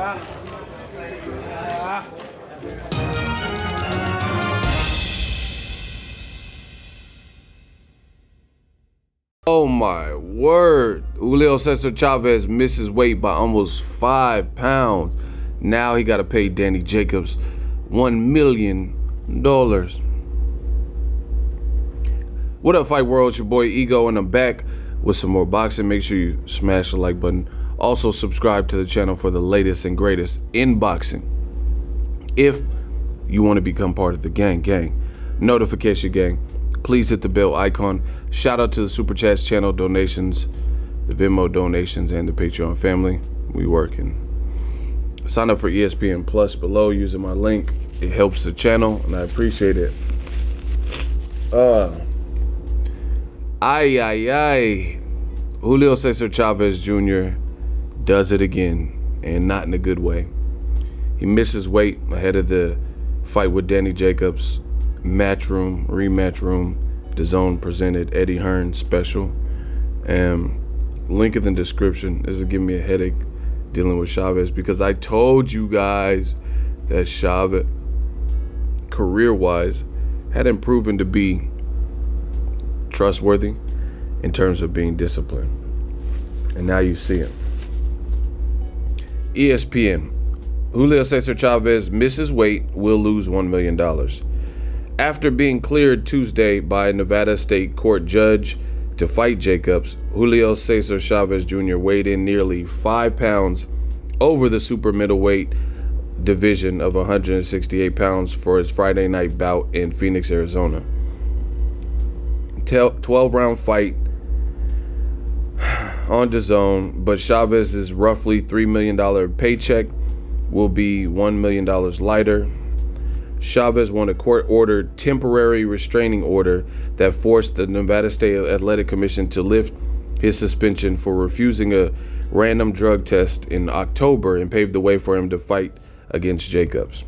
Oh my word. Julio Cesar Chavez misses weight by almost 5 pounds. Now he got to pay Danny Jacobs $1 million. What up, Fight World? It's your boy Ego, and I'm back with some more boxing. Make sure you smash the like button. Also, subscribe to the channel for the latest and greatest in boxing. If you want to become part of the gang, notification gang, please hit the bell icon. Shout out to the Super Chats channel donations, the Venmo donations, and the Patreon family. We working. Sign up for ESPN Plus below using my link. It helps the channel, and I appreciate it. Julio Cesar Chavez Jr. does it again, and not in a good way. He misses weight ahead of the fight with Danny Jacobs. Rematch room, DAZN presented Eddie Hearn special. Link in the description. This is giving me a headache dealing with Chavez, because I told you guys that Chavez, career-wise, hadn't proven to be trustworthy in terms of being disciplined. And now you see him. ESPN. Julio Cesar Chavez misses weight, will lose $1 million. After being cleared Tuesday by a Nevada state court judge to fight Jacobs, Julio Cesar Chavez Jr. weighed in nearly 5 pounds over the super middleweight division of 168 pounds for his Friday night bout in Phoenix, Arizona. 12-round fight on DAZN, but Chavez's roughly $3 million paycheck will be $1 million lighter. Chavez won a court-ordered temporary restraining order that forced the Nevada State Athletic Commission to lift his suspension for refusing a random drug test in October and paved the way for him to fight against Jacobs.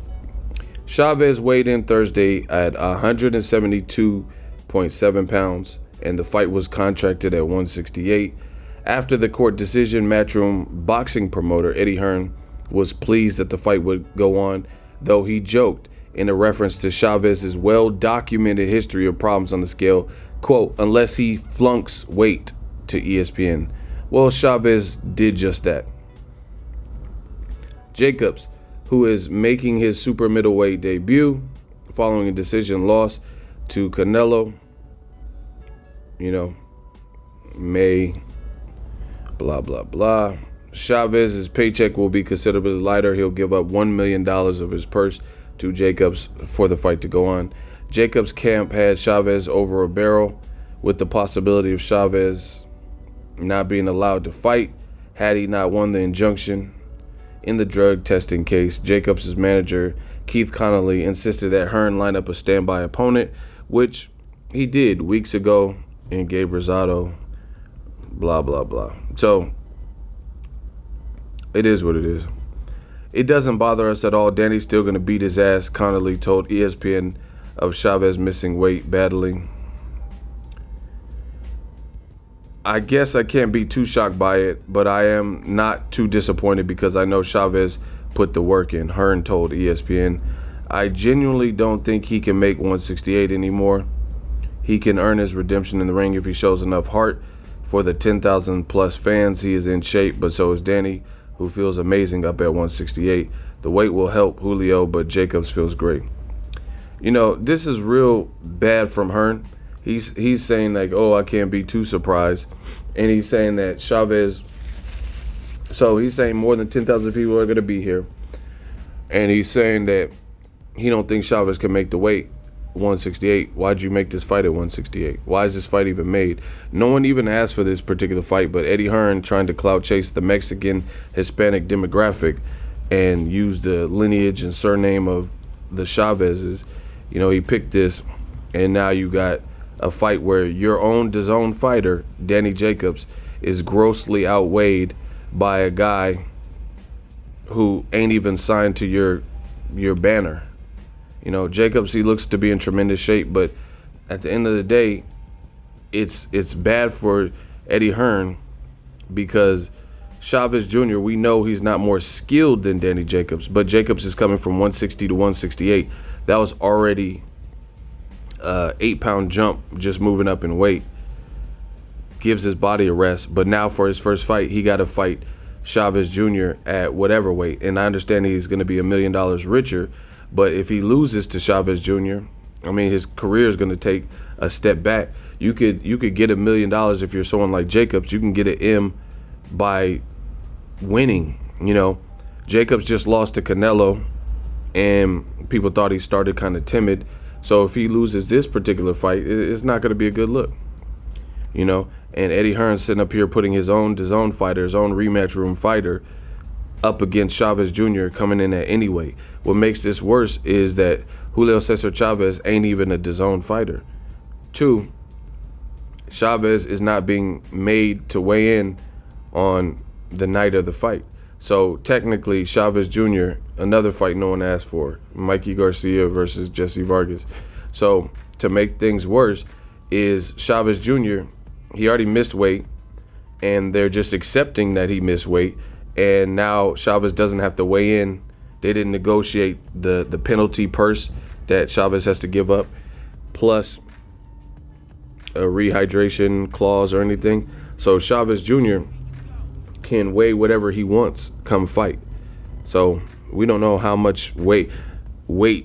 Chavez weighed in Thursday at 172.7 pounds, and the fight was contracted at 168. After the court decision, Matchroom boxing promoter Eddie Hearn was pleased that the fight would go on, though he joked in a reference to Chavez's well-documented history of problems on the scale, quote, unless he flunks weight, to ESPN. Well, Chavez did just that. Jacobs, who is making his super middleweight debut following a decision loss to Canelo, May, blah, blah, blah. Chavez's paycheck will be considerably lighter. He'll give up $1 million of his purse to Jacobs for the fight to go on. Jacobs' camp had Chavez over a barrel, with the possibility of Chavez not being allowed to fight had he not won the injunction in the drug testing case. Jacobs' manager, Keith Connolly, insisted that Hearn line up a standby opponent, which he did weeks ago in Gabe Rosado, blah, blah, blah. So, it is what it is. It doesn't bother us at all. Danny's still going to beat his ass, Connolly told ESPN of Chavez missing weight badly. I guess I can't be too shocked by it, but I am not too disappointed because I know Chavez put the work in, Hearn told ESPN. I genuinely don't think he can make 168 anymore. He can earn his redemption in the ring if he shows enough heart. For the 10,000 plus fans, he is in shape, but so is Danny, who feels amazing up at 168. The weight will help Julio, but Jacobs feels great. This is real bad from Hearn. He's saying like, oh, I can't be too surprised. And he's saying that Chavez, so he's saying more than 10,000 people are going to be here. And he's saying that he don't think Chavez can make the weight 168. Why'd you make this fight at 168? Why is this fight even made? No one even asked for this particular fight, but Eddie Hearn, trying to clout chase the Mexican Hispanic demographic and use the lineage and surname of the Chavezes, he picked this, and now you got a fight where your own DAZN fighter, Danny Jacobs, is grossly outweighed by a guy who ain't even signed to your banner. Jacobs, he looks to be in tremendous shape, but at the end of the day, it's bad for Eddie Hearn because Chavez Jr., we know he's not more skilled than Danny Jacobs, but Jacobs is coming from 160 to 168. That was already a 8-pound jump just moving up in weight. Gives his body a rest. But now for his first fight, he got to fight Chavez Jr. at whatever weight. And I understand he's going to be $1 million richer, but if he loses to Chavez Jr., I mean, his career is going to take a step back. You could get $1 million if you're someone like Jacobs. You can get an M by winning. You know, Jacobs just lost to Canelo, and people thought he started kind of timid. So if he loses this particular fight, it's not going to be a good look. You know, and Eddie Hearn sitting up here putting his own fighter, his own rematch room fighter, up against Chavez Jr. coming in at any weight. What makes this worse is that Julio Cesar Chavez ain't even a DAZN fighter. 2, Chavez is not being made to weigh in on the night of the fight. So technically, Chavez Jr., another fight no one asked for, Mikey Garcia versus Jesse Vargas. So to make things worse is Chavez Jr., he already missed weight, and they're just accepting that he missed weight, and now Chavez doesn't have to weigh in. They didn't negotiate the penalty purse that Chavez has to give up, plus a rehydration clause or anything. So Chavez Jr. can weigh whatever he wants come fight. So we don't know how much weight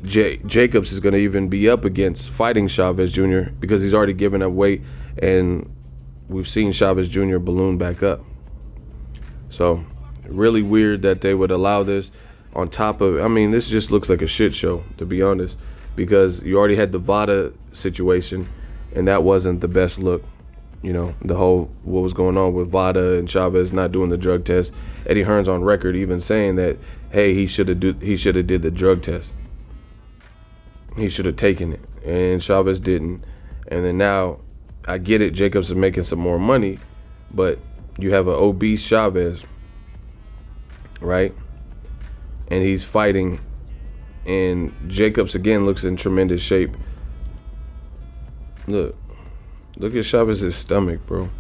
Jacobs is going to even be up against fighting Chavez Jr. because he's already given up weight, and we've seen Chavez Jr. balloon back up. So really weird that they would allow this on top of, I mean, this just looks like a shit show, to be honest, because you already had the VADA situation, and that wasn't the best look. You know, the whole, what was going on with VADA and Chavez not doing the drug test. Eddie Hearn's on record even saying that, hey, he should have did the drug test. He should have taken it, and Chavez didn't. And then now, I get it, Jacobs is making some more money, but you have an obese Chavez, right? And he's fighting, and Jacobs again looks in tremendous shape. Look at Chavez's stomach, bro.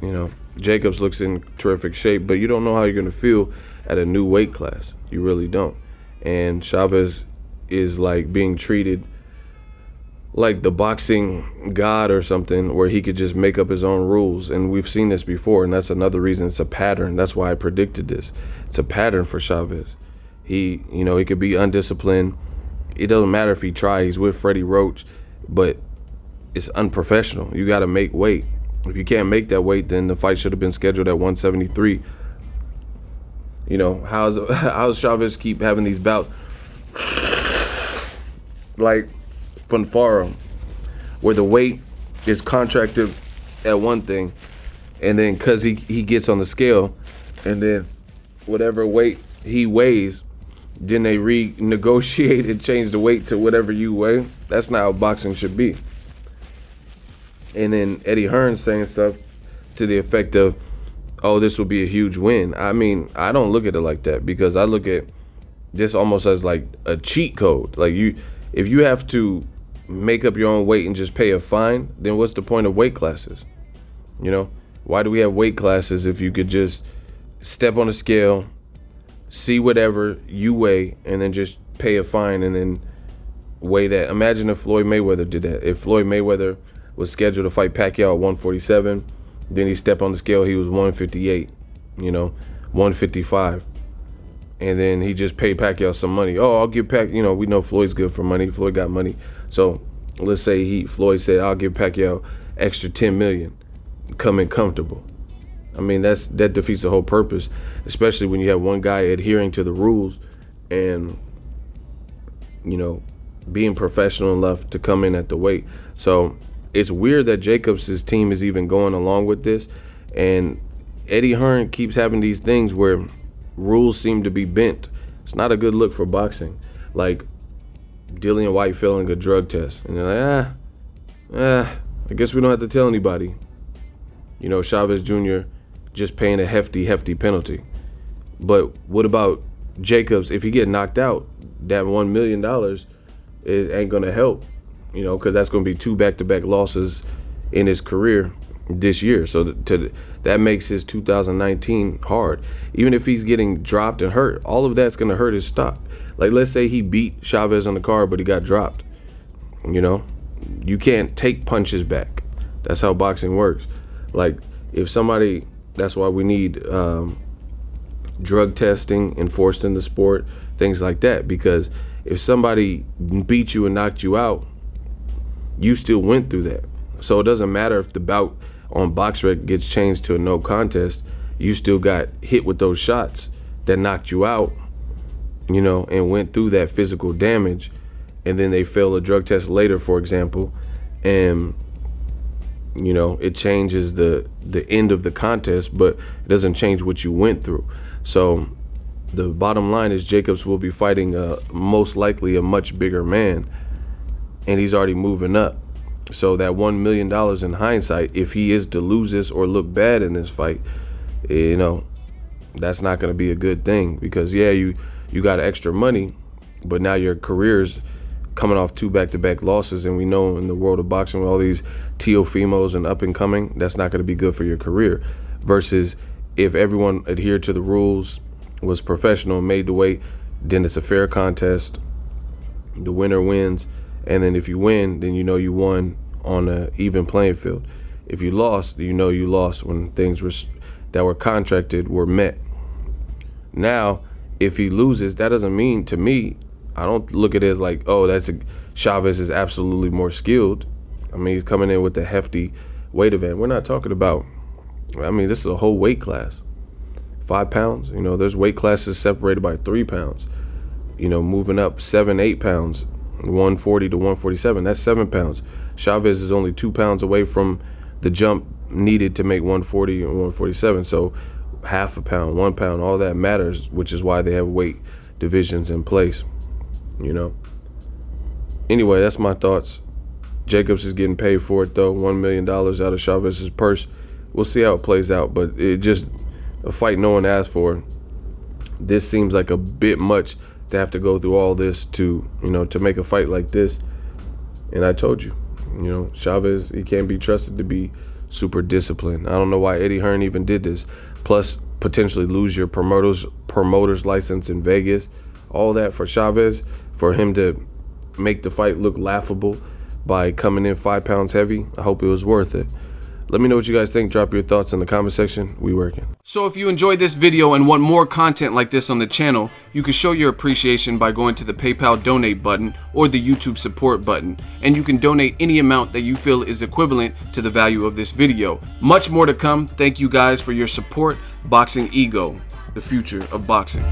You know, Jacobs looks in terrific shape, but you don't know how you're gonna feel at a new weight class. You really don't. And Chavez is like being treated like the boxing god or something, where he could just make up his own rules. And we've seen this before, and that's another reason it's a pattern. That's why I predicted this. It's a pattern for Chavez. He could be undisciplined. It doesn't matter if he tries. He's with Freddie Roach, but it's unprofessional. You got to make weight. If you can't make that weight, then the fight should have been scheduled at 173. You know, how's Chavez keep having these bouts like Funfaro, where the weight is contracted at one thing, and then because he gets on the scale, and then whatever weight he weighs, then they renegotiate and change the weight to whatever you weigh. That's not how boxing should be. And then Eddie Hearn saying stuff to the effect of, oh, this will be a huge win. I mean, I don't look at it like that, because I look at this almost as like a cheat code. Like, if you have to make up your own weight and just pay a fine, then what's the point of weight classes? You know, why do we have weight classes if you could just step on a scale, see whatever you weigh, and then just pay a fine and then weigh that? Imagine if Floyd Mayweather did that. If Floyd Mayweather was scheduled to fight Pacquiao at 147, then he stepped on the scale, he was 158, 155. And then he just paid Pacquiao some money. Oh, I'll give Pacquiao, we know Floyd's good for money. Floyd got money. So let's say Floyd said, I'll give Pacquiao extra $10 million, come in comfortable. I mean, that defeats the whole purpose, especially when you have one guy adhering to the rules and, being professional enough to come in at the weight. So it's weird that Jacobs' team is even going along with this. And Eddie Hearn keeps having these things where rules seem to be bent. It's not a good look for boxing. Like Dillian White failing a drug test. And they're like, I guess we don't have to tell anybody. Chavez Jr. just paying a hefty penalty. But what about Jacobs? If he get knocked out, that $1 million it ain't going to help, because that's going to be 2 back-to-back losses in his career. this year. So that makes his 2019 hard. Even if he's getting dropped and hurt, all of that's going to hurt his stock. Like, let's say he beat Chavez on the card, but he got dropped. You know, you can't take punches back. That's how boxing works. Like, if somebody, that's why we need drug testing enforced in the sport, things like that. Because if somebody beat you and knocked you out, you still went through that. So it doesn't matter if the bout on BoxRec gets changed to a no contest, you still got hit with those shots that knocked you out, you know, and went through that physical damage. And then they fail a drug test later, for example, and, you know, it changes the end of the contest, but it doesn't change what you went through. So the bottom line is Jacobs will be fighting most likely a much bigger man, and he's already moving up. So that $1 million in hindsight, if he is to lose this or look bad in this fight, you know, that's not going to be a good thing. Because, yeah, you got extra money, but now your career's coming off 2 back-to-back losses, and we know in the world of boxing with all these Teofimos and up-and-coming, that's not going to be good for your career. Versus if everyone adhered to the rules, was professional, and made the weight, then it's a fair contest. The winner wins. And then if you win, then you know you won on an even playing field. If you lost, you know you lost when things that were contracted were met. Now, if he loses, that doesn't mean, to me, I don't look at it as like, oh, Chavez is absolutely more skilled. I mean, he's coming in with a hefty weight event. We're not talking about, I mean, this is a whole weight class. 5 pounds, you know, there's weight classes separated by 3 pounds. You know, moving up 7, 8 pounds. 140 to 147, that's 7 pounds. Chavez is only 2 pounds away from the jump needed to make 140 and 147. So half a pound, 1 pound, all that matters, which is why they have weight divisions in place, you know. Anyway, that's my thoughts. Jacobs is getting paid for it, though. $1 million out of Chavez's purse. We'll see how it plays out, but it just a fight no one asked for. This seems like a bit much to have to go through all this to, you know, to make a fight like this. And I told you, you know, Chavez, he can't be trusted to be super disciplined. I don't know why Eddie Hearn even did this. Plus, potentially lose your promoter's license in Vegas. All that for Chavez, for him to make the fight look laughable by coming in 5 pounds heavy. I hope it was worth it. Let me know what you guys think. Drop your thoughts in the comment section. We working. So if you enjoyed this video and want more content like this on the channel, you can show your appreciation by going to the PayPal donate button or the YouTube support button. And you can donate any amount that you feel is equivalent to the value of this video. Much more to come. Thank you guys for your support. Boxing Ego, the future of boxing.